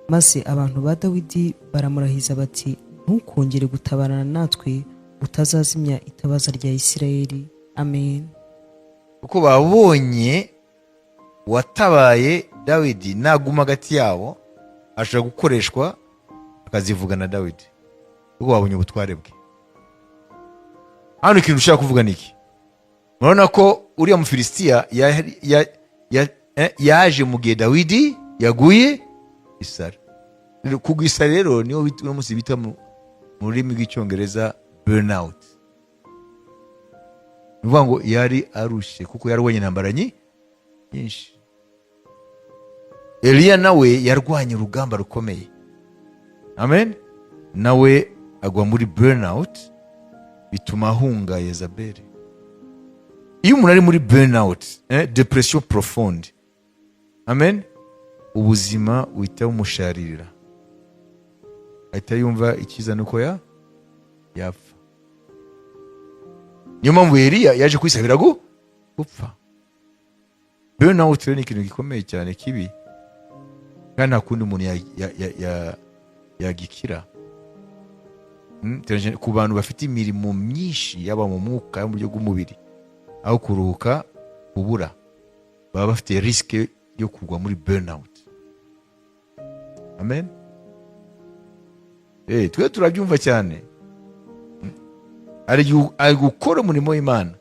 Maze abantu ba Dawidi baramurahiza bati, ntukongere gutabarana natwe, utazazimya itabaza rya Isirayeli. Amen. Uko babonye watabaye Dawidi naguma hagati yabo, ashaka gukoreshwa akazivuga na Dawidi, uko babonye ubutware bwe. Hano ikintu ushaka kuvuga niki? Murabona ko uriya Mufilisitiya yaje mu gihe Dawidi yaguye isari. Kugwa isari rero niyo uno munsi bita mu rurimi rw'icyongereza burnout. Bivuga ngo yari arushe kuko yarwanye intambara nyinshi. Eliya nawe yarwanye urugamba rukomeye. Amen. Nawe agwa muri burnout, bituma ahunga Yezabeli. Iyo umuntu ari muri burnout, depression profonde, amen, ubuzima uhita bumusharirira, ahita yumva ikiza nuko yapfa. Niyo mpamvu Eliya yaje kwisabira gupfa. Burnout rero ni ikintu gikomeye cyane kibi, kandi nta kundi umuntu yagikira. Ku bantu bafite imirimo myinshi, yaba mu mwuka yo mu buryo bw'umubiri, aho kuruhuka ubura, baba bafite riske yo kugwa muri burnout. Amen. Twe turabyumva cyane. Ari gukora umurimo w'Imana,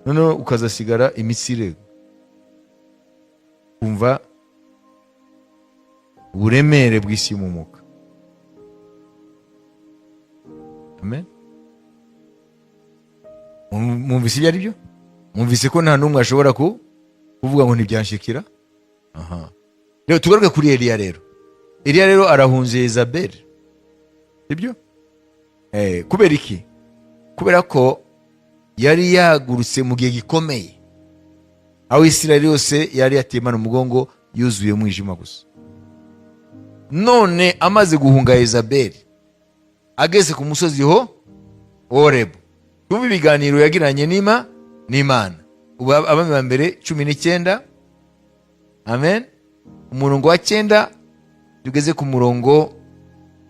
noneho ukazasigara imisire, kumva uburemere bw'isi y'umwuka. Amen. Mwumvise ibyo ari byo? Mwumvise ko nta n'umwe ashobora kuvuga ngo ntibyanshikira? Rero tugaruke kuri Eliya rero. Eliya rero arahunze Yezabeli. Sibyo? Kubera iki? Kubera ko yari yagurutse mu gihe gikomeye, aho Isirayeli yose yari yatemana umugongo, yuzuye umwijima gusa. None amaze guhunga Yezabeli, ageze ku musozi Horebu, tumva ibiganiro yagiranye n'Imana. Ubu Abami ba mbere 19 amen. Umurongo wa 9 tugeze ku murongo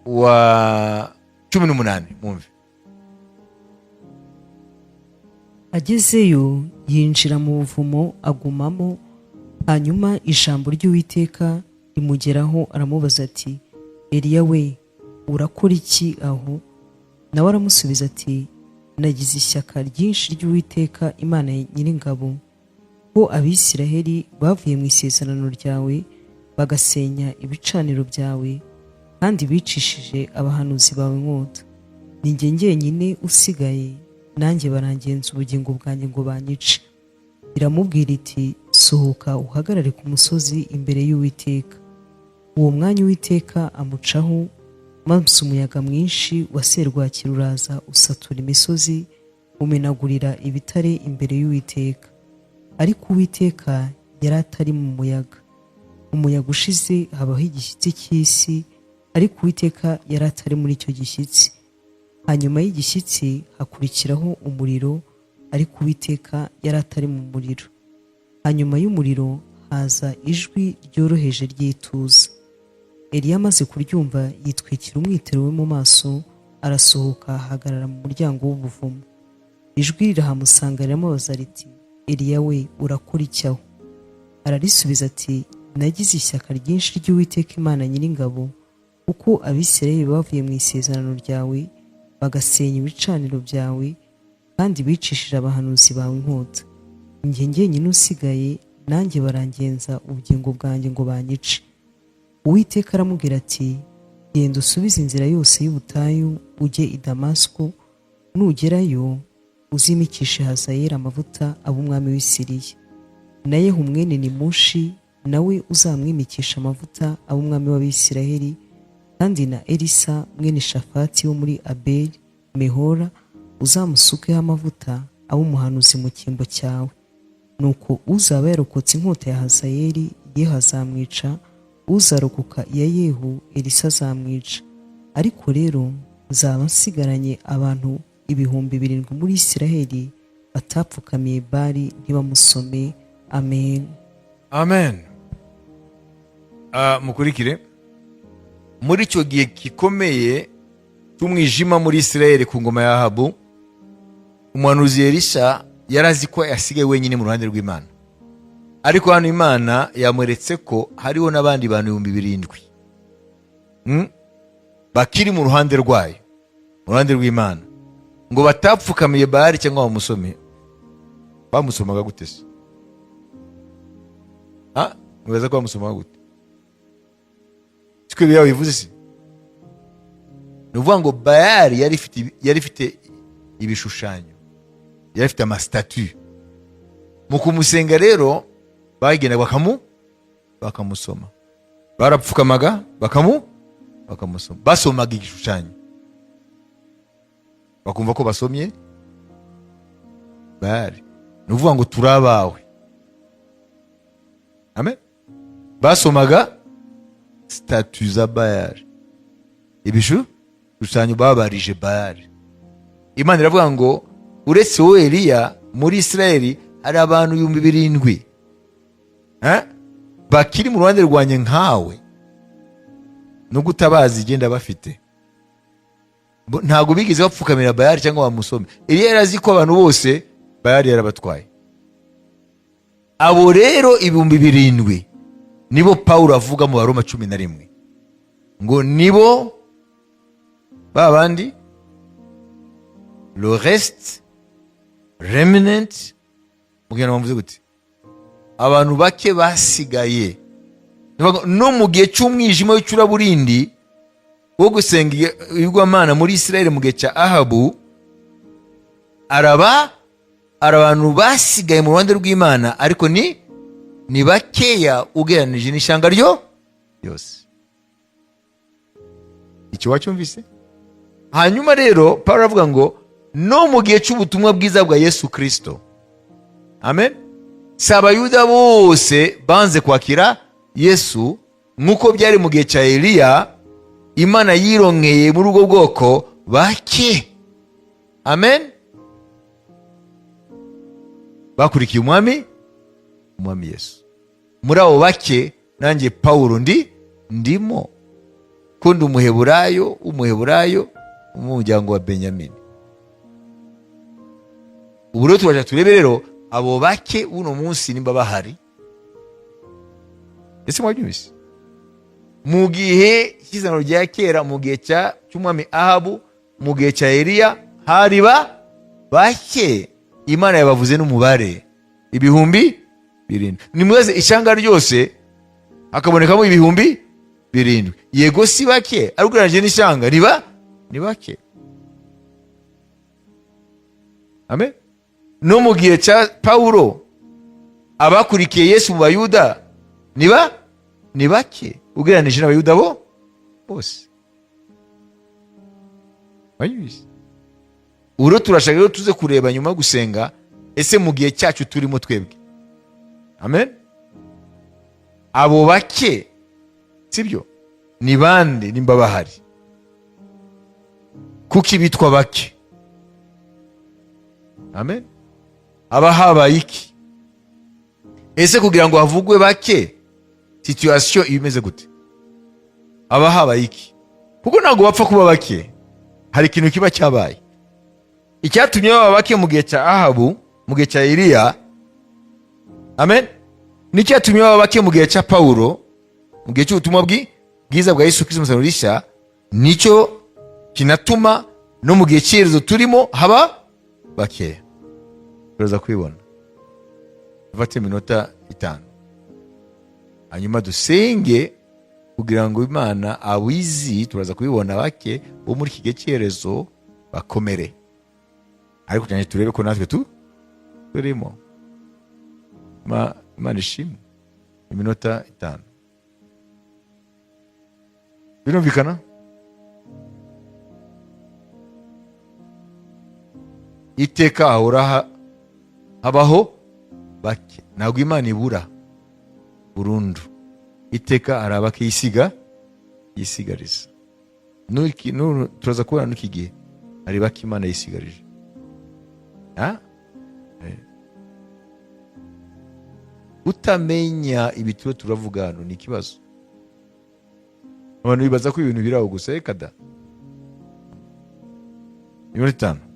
wa 18. Mwumve. agezeyo yinjira mu buvumo agumamo. Hanyuma ijambo ry'Uwiteka rimugeraho, aramubaza ati, Eliya we, urakora iki aho? Nawe aramusubiza ati, nagize ishyaka ryinshi ry'Uwiteka Imana Nyiringabo, ko Abisiraheli bavuye mu isezerano ryawe bagasenya ibicaniro byawe, kandi bicishije abahanuzi bawe inkota. Ni jye jyenyine usigaye, nanjye barangenza ubugingo bwanjye ngo banyice. Iramubwira iti, sohoka uhagarare ku musozi imbere y'Uwiteka. Uwo mwanya Uwiteka amucaho, maze umuyaga mwinshi wa serwakira uraza usatura imisozi, umenagurira ibitare imbere y'Uwiteka. Ariko Uwiteka yari atari mu muyaga. Umuyaga ushize habaho igishyitsi cy'isi, ariko Uwiteka yari atari muri icyo gishyitsi. Hanyuma y'igishyitsi hakurikiraho umuriro, ariko Uwiteka yari atari mu muriro. Hanyuma y'umuriro haza ijwi ryoroheje ry'ituza. Eliya amaze kuryumva yitwikira umwitero we mu maso, arasohoka ahagarara mu muryango w'ubuvumo. Ijwi rirahamusanga riramubaza riti, Eliya we, urakora iki aho? Ararisubiza ati, nagize ishyaka ryinshi ry'Uwiteka Imana Nyiringabo, kuko Abisirayeli bavuye mu isezerano ryawe bagasenya ibicaniro byawe, kandi bicishije abahanuzi bawe inkota. Ni jye jyenyine usigaye, nanjye barangenza ubugingo bwanjye ngo banyice. Uwiteka aramubwira ati, genda usubize inzira yose y'ubutayu ujye i Damasiko, nugerayo uzimikishe Hazayeli amavuta abe umwami w'i Siriya. Na Yehu mwene Nimushi nawe uzamwimikisha amavuta abe umwami w'Abisiraheli, kandi na Elisa mwene Shafati wo muri Abeli Mehora uzamusukeho amavuta abe umuhanuzi mu cyimbo cyawe. Nuko uzaba yarokotse inkota ya Hazayeli, Yehu azamwica, uzarokoka iya Yehu, Elisa azamwica. Ariko rero nzaba nsigaranye abantu 7,000 muri Isiraheli batapfukamiye Bali ntibamusome. Amen. Amen. Mukurikire. Muri icyo gihe gikomeye cy'umwijima muri Isiraheli ku ngoma ya Ahabu, umuhanuzi Elisha yarazi ko yasigaye wenyine mu ruhande rw'Imana. Ariko hano Imana yamweretse ko hariho n'abandi bantu 7,000 bakiri mu ruhande rwayo, mu ruhande rw'Imana, ngo batapfukamiye Bali cyangwa bamusome. Bamusomaga gute se? Mwibaza ko bamusomaga gute? Siko biya bivuze se? Nuvuga ngo Bali yari ifite ibishushanyo, yari ifite amastatue. Mu kumusenga rero bagenda bakamusoma. Barapfukamaga bakamusoma. Basomaga igishushanyo, bakumva ko basomye Bali. Nuvuga ngo turabawe. Amen. Basomaga statue za Bali, ibishushanyo babarije Bali. Imana iravuga ngo uretse wowe Eliya, muri Isiraheli hari abantu 7,000 bakiri mu ruhande rwanjye nkawe, no gutabaza igenda bafite. Ntago bigize bapfukamira Bali cyangwa bamusome. Eliya yarazi ko abantu bose Bali yarabatwaye. Abo rero 7,000 nibo Paulo avuga mu Baroma 11 ngo nibo babandi le reste remnant. Mugena bavuze gute? Abantu bake basigaye no mu gihe cy'umwijima w'icuraburindi wo gusenga ibigwamana muri Isiraheli mu gihe cya Ahabu. Abantu basigaye mu ruhande rw'Imana, ariko ni bakeya ugereranije n'ishyanga ryose. Icyo wacyumvise? Hanyuma rero Paulo avuga ngo no mu gihe cy'ubutumwa bwiza bwa Yesu Kristo, amen, si Abayuda bose banze kwakira Yesu nk'uko byari mu gihe cya Eliya. Imana yironkeye muri ubwo bwoko bake, amen, bakurikiye umwami Yesu. muri abo bake nanjye Pawulo ndimo, ko ndi umuheburayo mu muryango wa Benyamini. Ubu rero turaja turebe rero abo bake uno munsi nimba bahari. Ese mwabyumvise? Mu gihe cy'izaniro rya kera, mu gihe cy'umwami Ahabu, mu gihe cya Eliya, hari bake. Imana yabavuze n'umubare 7,000. Nimubaze ishyanga ryose hakabonekamo 7,000. Yego si bake, ariko ugereranyije n'ishyanga ni bake. Amen. No mu gihe cya Pawulo, abakurikiye Yesu mu Bayuda ni bake ugereranije n'Abayuda bose. Bayuzi. Uro turashaka rero tuze kureba nyuma yo gusenga, ese mu gihe cyacu turimo twebwe. Amen. Abo bake sibyo ni bande nimba bahari? Kuki bitwa bake? Amen. Aba habaye iki? Ese kugira ngo havugwe bake, situation imeze gute? Aba habaye iki? Kuko ntabwo bapfa kuba bake, hari ikintu kiba cyabaye. Icyatumye baba bake mu gihe cya Ahabu, mu gihe cya Eliya, amen, n'icyatumye baba bake mu gihe cya Pawulo, mu gihe cy'ubutumwa bwiza bwa Yesu Kristo mu Isezerano Rishya, nicyo kinatuma no mu gihe cy'iherezo turimo haba bake. Turaza kwibona. Dufate iminota 5 hanyuma dusenge kugira ngo Imana awizi. Turaza kubibona bake bo muri iki gihe cy'iherezo bakomere, ariko cyane turebe ko natwe turimo. Imana ishimwe. Iminota 5 birumvikana? Iteka ahora habaho bake, ntabwo Imana ibura burundu. Iteka hari abake yisigariza. Turaza kubona n'iki gihe hari bake Imana yisigarije. Utamenya ibituro turavuga hano ni ikibazo. Abantu bibaza ko ibintu biraho gusa. Reka da. Iminota 5.